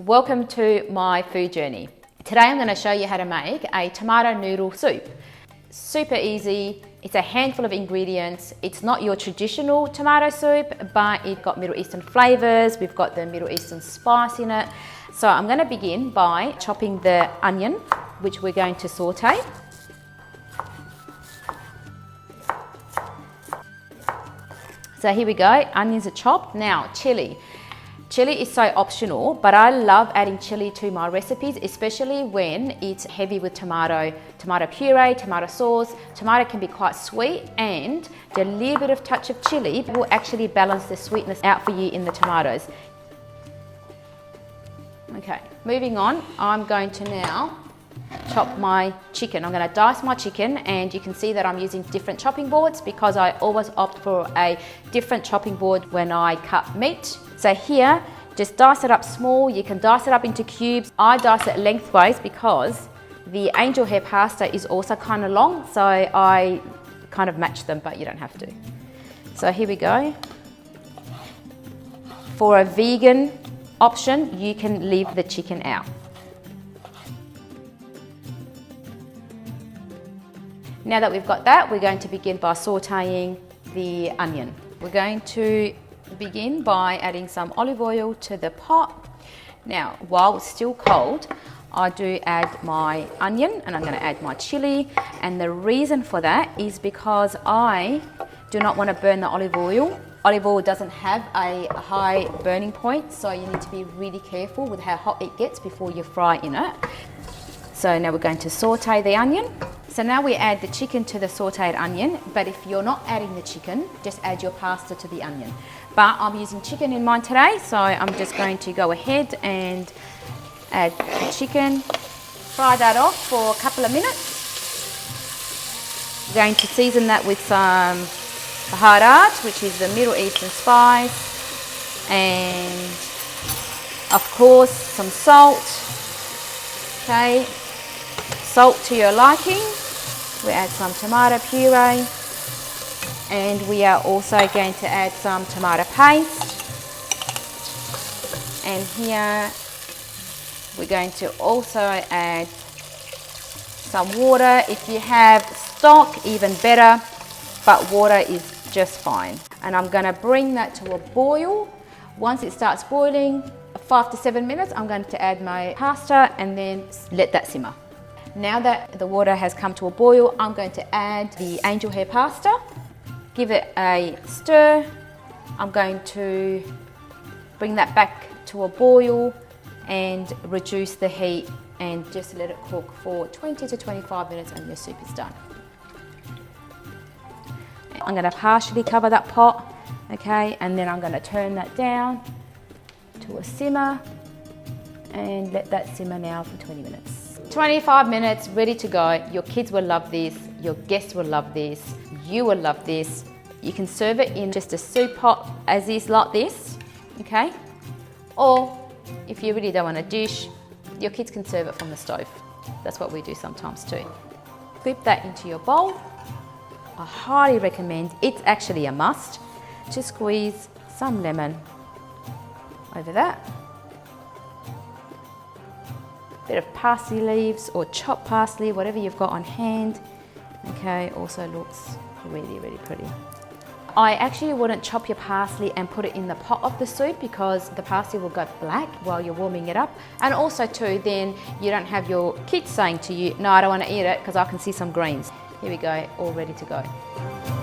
Welcome to my food journey. Today I'm going to show you how to make a tomato noodle soup. Super easy, it's a handful of ingredients. It's not your traditional tomato soup, but it's got Middle Eastern flavors. We've got the Middle Eastern spice in it. So I'm going to begin by chopping the onion, which we're going to saute. So here we go, onions are chopped. Now chili. Chili is so optional, but I love adding chili to my recipes, especially when it's heavy with tomato puree, tomato sauce. Tomato can be quite sweet, and the little bit of touch of chili will actually balance the sweetness out for you in the tomatoes. Okay, moving on, I'm going to now chop my chicken. I'm going to dice my chicken, and you can see that I'm using different chopping boards because I always opt for a different chopping board when I cut meat. So here, just dice it up small. You can dice it up into cubes. I dice it lengthways because the angel hair pasta is also kind of long, so I kind of match them, but you don't have to. So here we go. For a vegan option, you can leave the chicken out. Now that we've got that, we're going to begin by sauteing the onion. We're going to begin by adding some olive oil to the pot. Now, while it's still cold, I do add my onion, and I'm going to add my chili. And the reason for that is because I do not want to burn the olive oil. Olive oil doesn't have a high burning point, so you need to be really careful with how hot it gets before you fry in it. So now we're going to saute the onion. So now we add the chicken to the sauteed onion, but if you're not adding the chicken, just add your pasta to the onion. But I'm using chicken in mine today, so I'm just going to go ahead and add the chicken. Fry that off for a couple of minutes. I'm going to season that with some baharat, which is the Middle Eastern spice, and of course some salt. Okay, salt to your liking. We add some tomato puree, and we are also going to add some tomato paste. And here we're going to also add some water. If you have stock, even better, but water is just fine. And I'm going to bring that to a boil. Once it starts boiling, 5 to 7 minutes, I'm going to add my pasta and then let that simmer. Now that the water has come to a boil, I'm going to add the angel hair pasta. Give it a stir. I'm going to bring that back to a boil and reduce the heat and just let it cook for 20 to 25 minutes and your soup is done. I'm going to partially cover that pot, okay, and then I'm going to turn that down to a simmer and let that simmer now for 20 minutes. 25 minutes, ready to go. Your kids will love this, your guests will love this, you will love this. You can serve it in just a soup pot as is like this, okay? Or if you really don't want a dish, your kids can serve it from the stove. That's what we do sometimes too. Flip that into your bowl. I highly recommend, it's actually a must, to squeeze some lemon over that. Bit of parsley leaves or chopped parsley, whatever you've got on hand. Okay, also looks really, really pretty. I actually wouldn't chop your parsley and put it in the pot of the soup because the parsley will go black while you're warming it up. And also too, then you don't have your kids saying to you, no, I don't want to eat it because I can see some greens. Here we go, all ready to go.